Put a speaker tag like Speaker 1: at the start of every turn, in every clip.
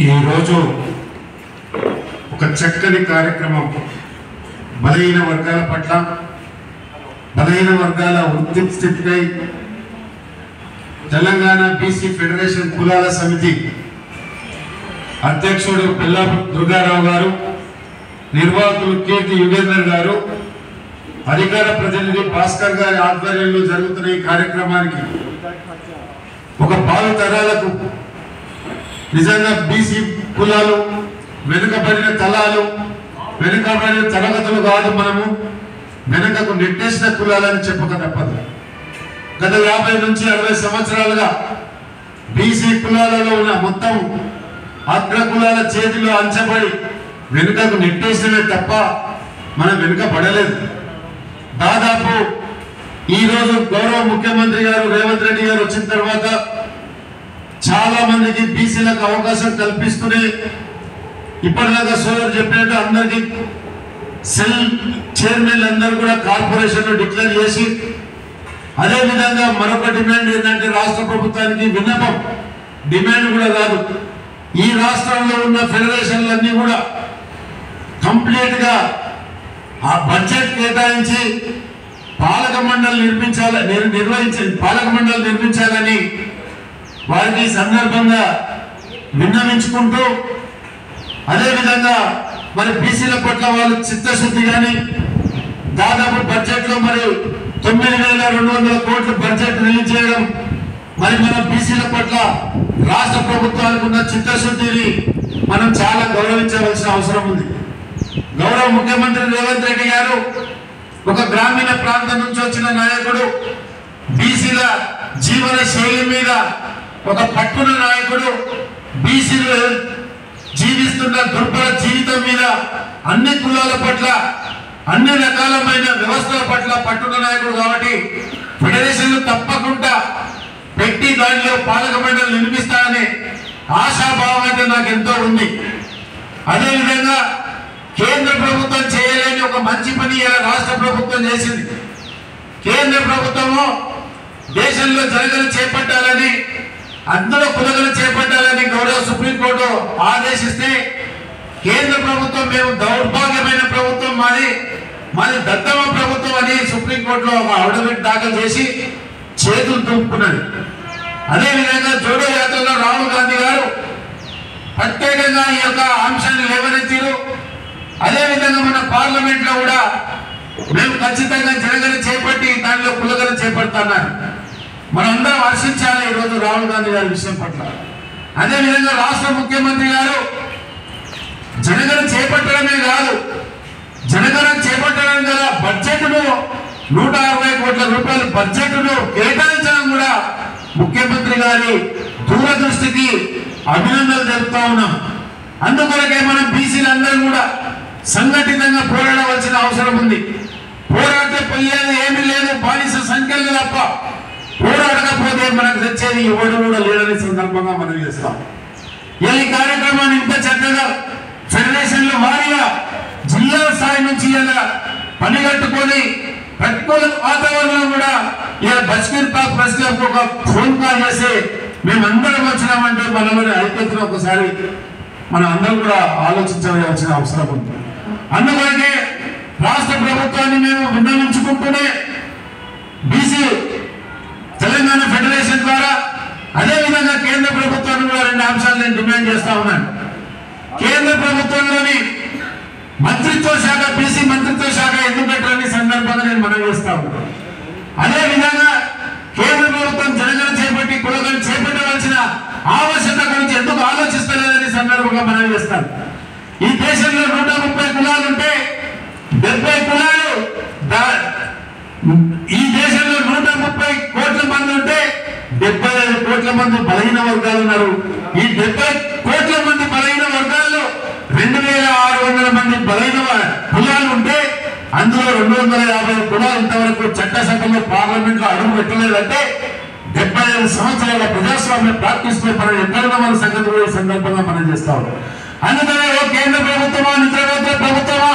Speaker 1: ఈరోజు ఒక చక్కని కార్యక్రమం బలహీన వర్గాల పట్ల బలహీన వర్గాల వృత్తి స్థితిపై తెలంగాణ బీసీ ఫెడరేషన్ కులాల సమితి అధ్యక్షుడు పిల్లాపు దుర్గారావు గారు, నిర్వాహకులు కీర్తి యుగేందర్ గారు, అధికార ప్రతినిధి భాస్కర్ గారి ఆధ్వర్యంలో జరుగుతున్న ఈ కార్యక్రమానికి ఒక భావి తరాలకు నిజంగా బీసీ కులాలు వెనుకబడిన తలాలు వెనుకబడిన తరగతులు కాదు, మనము వెనుకకు నెట్టేసిన కులాలని చెప్పక తప్పదు. గత 50 నుంచి 60 సంవత్సరాలుగా బీసీ కులాలలో ఉన్న మొత్తం అగ్ర కులాల చేతిలో అంచబడి వెనుకకు నెట్టేసినవే తప్ప మనం వెనుకబడలేదు. దాదాపు ఈరోజు గౌరవ ముఖ్యమంత్రి గారు రేవంత్ రెడ్డి గారు వచ్చిన తర్వాత చాలా మందికి బీసీలకు అవకాశం కల్పిస్తూనే ఇప్పటిదాకా సోదరు చెప్పినట్టు అందరికీ సెల్ చైర్మన్ అందరూ కూడా కార్పొరేషన్ డిక్లేర్ చేసి, అదేవిధంగా మరొక డిమాండ్ ఏంటంటే రాష్ట్ర ప్రభుత్వానికి విన్నపం, డిమాండ్ కూడా కాదు, ఈ రాష్ట్రంలో ఉన్న ఫెడరేషన్లన్నీ కూడా కంప్లీట్ గా ఆ బడ్జెట్ కేటాయించి పాలక మండలి నిర్మించాలని వారికి సందర్భంగా విన్నవించుకుంటూ, అదేవిధంగా మరి బీసీల పట్ల వాళ్ళు చిత్తశుద్ధి కానీ దాదాపు బడ్జెట్ లో మరి 9,200 కోట్లు బడ్జెట్ రిలీజ్ చేయడం, మరి మన బీసీల పట్ల రాష్ట్ర ప్రభుత్వానికి ఉన్న చిత్తశుద్ధిని మనం చాలా గౌరవించవలసిన అవసరం ఉంది. గౌరవ ముఖ్యమంత్రి రేవంత్ రెడ్డి గారు ఒక గ్రామీణ ప్రాంతం నుంచి వచ్చిన నాయకుడు, బీసీల జీవన శైలి మీద ఒక పట్టున నాయకుడు, బీసీలు జీవిస్తున్న దుర్భర జీవితం మీద అన్ని కులాల పట్ల అన్ని రకాలమైన వ్యవస్థల పట్ల పట్టున నాయకుడు కాబట్టి ఫెడరేషన్లు తప్పకుండా పెట్టి దానిలో పాలక మండలి నిర్మిస్తాననే ఆశాభావం అయితే నాకు ఎంతో ఉంది. అదేవిధంగా కేంద్ర ప్రభుత్వం చేయలేని ఒక మంచి పని ఇలా రాష్ట్ర ప్రభుత్వం చేసింది. కేంద్ర ప్రభుత్వము దేశంలో జరగలు చేపట్టాలని, అందులో కులగలు చేపట్టాలని గౌరవ సుప్రీంకోర్టు ఆదేశిస్తే కేంద్ర ప్రభుత్వం మేము దౌర్భాగ్యమైన ప్రభుత్వం మాది దత్తమ ప్రభుత్వం అని సుప్రీంకోర్టులో ఒక అఫిడవిట్ దాఖలు చేసి చేతులు దులుపుకున్నది. అదేవిధంగా జోడో యాత్రలో రాహుల్ గాంధీ గారు ప్రత్యేకంగా ఈ యొక్క అంశాన్ని లేవనెత్తారు. అదేవిధంగా మన పార్లమెంట్ లో కూడా మేము ఖచ్చితంగా జనగణన చేపట్టి దానిలో కులగన చేపడుతున్నారు. మనందరం హర్షించాలి ఈరోజు రాహుల్ గాంధీ గారి విషయం పట్ల. అదేవిధంగా రాష్ట్ర ముఖ్యమంత్రి గారు జనగణన చేపట్టడమే కాదు, జనగణన చేపట్టడం గల బడ్జెట్ను 160 కోట్ల రూపాయల బడ్జెట్ను కేటాయించడం కూడా ముఖ్యమంత్రి గారి దూరదృష్టికి అభినందనలు తెలుపుతా ఉన్నాం. అందుకొరకే మనం బీసీలందరూ కూడా సంఘటితంగా పోరాడవలసిన అవసరం ఉంది. పోరాడితే పోయేది ఏమీ లేదు, బానిస సంఖ్యలు తప్ప. పోరాడకపోతే మనకు తెచ్చేది ఎవడు కూడా లేదని సందర్భంగా మనం చేస్తాం. ఈ కార్యక్రమాన్ని ఇంత చక్కగా ఫెడరేషన్ల వారీగా జిల్లా స్థాయి నుంచి ఇలా పనిగట్టుకొని ప్రతికూల వాతావరణం కూడా ఇలా బస్కీర్ పాక్ ప్రెస్ క్లబ్ ఒక ఫోన్ కాల్ చేసి మేమందరం వచ్చినామంటే మనలోని ఐక్యతను ఒకసారి మనం అందరం కూడా ఆలోచించవలసిన అవసరం ఉంది. అందువల్లే రాష్ట్ర ప్రభుత్వాన్ని మేము విన్నవించుకుంటూనే బీసీ తెలంగాణ ఫెడరేషన్ ద్వారా అదేవిధంగా కేంద్ర ప్రభుత్వాన్ని కూడా 2 అంశాలు నేను డిమాండ్ చేస్తా ఉన్నాను. కేంద్ర ప్రభుత్వంలోని మంత్రిత్వ శాఖ, బీసీ మంత్రిత్వ శాఖ ఎందుకు పెట్టాలని సందర్భంగా నేను మనవి చేస్తా ఉన్నాను. అదేవిధంగా కేంద్ర ప్రభుత్వం జనగణన చేపట్టి కులగణన చేపట్టవలసిన ఆవశ్యకత గురించి ఎందుకు ఆలోచిస్తలేదని సందర్భంగా మనవి చేస్తాను. ఈ దేశంలో 130 కులాలు ఉంటే 70 కులాలు, ఈ దేశంలో 130 కోట్ల మంది ఉంటే 75 కోట్ల మంది బలహీన వర్గాలు ఉన్నారు. ఈ 70 కోట్ల మంది బలహీన వర్గాల్లో 2,600 మంది బలహీన కులాలు ఉంటే అందులో 250 కులాలు ఇంతవరకు చట్టసభలో పార్లమెంట్ లో అడుగు పెట్టలేదంటే 75 సంవత్సరాల ప్రజాస్వామ్య ప్రాక్టీస్ లో మనం ఎక్కడైనా మన సంగతి కూడా ఈ సందర్భంగా మనం చేస్తా ఉన్నాం. అందుకనే కేంద్ర ప్రభుత్వమా, నిద్రపోతే ప్రభుత్వమా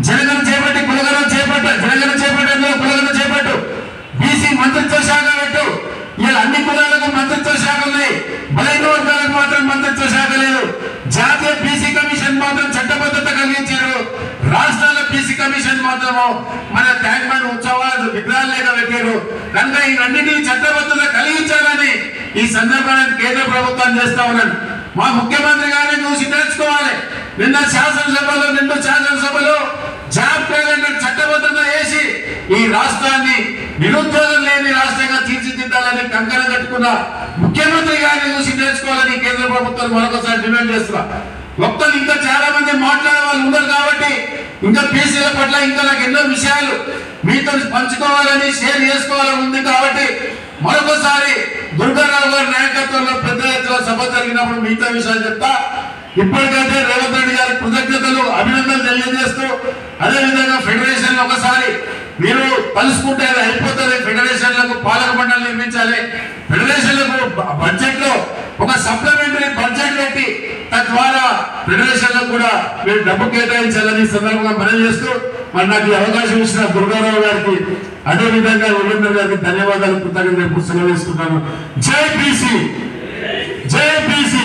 Speaker 1: జనగణన చేపట్టి కులగణన జనగణన చేపట్టేందులో కులగణన చేపట్టు, బీసీ మంత్రిత్వ శాఖ పెట్టు. ఇలా అన్ని కులాలకు మంత్రిత్వ శాఖ ఉన్నాయి, బలహీన వర్గాలకు మాత్రం మంత్రిత్వ శాఖ లేదు. జాతీయ బీసీ కమిషన్ మాత్రం చట్టబద్ధత కలిగించారు, రాష్ట్రాల బీసీ కమిషన్ మాత్రము మన ట్యాంక్ బండ్ ఉత్సవాలు విగ్రహాలు లేక పెట్టారు. కనుక ఈ రెండింటినీ చట్టబద్ధత కలిగించాలని ఈ సందర్భాన్ని కేంద్ర ప్రభుత్వం చేస్తా ఉన్నాను. మా ముఖ్యమంత్రి గారిని చూసి నేర్చుకోవాలి. నిన్న శాసనసభలో 2 శాసనసభలో జాబ్ క్యాలెండర్ చట్టబద్ధత చేసి ఈ రాష్ట్రాన్ని నిరుద్యోగం లేని రాష్ట్రంగా తీర్చిదిద్దాలని కంకణం కట్టుకున్న ముఖ్యమంత్రి గారిని చూసి నేర్చుకోవాలని కేంద్ర ప్రభుత్వం మరొకసారి డిమాండ్ చేస్తున్నా. మొత్తం ఇంకా చాలా మంది మాట్లాడే వాళ్ళు ఉన్నారు కాబట్టి ఇంకా బీసీల పట్ల ఇంకా నాకు ఎన్నో విషయాలు మీతో పంచుకోవాలని షేర్ చేసుకోవాలని ఉంది కాబట్టి మరొకసారి దుర్గారావు గారి నాయకత్వంలో పెద్ద ఎత్తున సభ జరిగినప్పుడు మిగతా విషయాలు చెప్తా. ఇప్పటికైతే రేవంత్ రెడ్డి గారి కృతజ్ఞతలు అభినందనలు తెలియజేస్తూ అదేవిధంగా ఫెడరేషన్ ఒకసారి మీరు కలుసుకుంటే అది అయిపోతుంది. ఫెడరేషన్లకు పాలక మండలి నిర్మించాలి. ఫెడరేషన్లకు బడ్జెట్ లో ఒక సప్లిమెంటరీ బడ్జెట్ పెట్టి తద్వారా ఫెడరేషన్లకు కూడా మీరు డబ్బు కేటాయించాలని సందర్భంగా మనవి చేస్తూ మరి నాకు అవకాశం ఇచ్చిన దుర్గారావు గారికి అదేవిధంగా యువేంద్ర గారికి ధన్యవాదాలు కృతజ్ఞతలు సెలవు వేస్తున్నాను. జై బీసీ, జై బీసీ.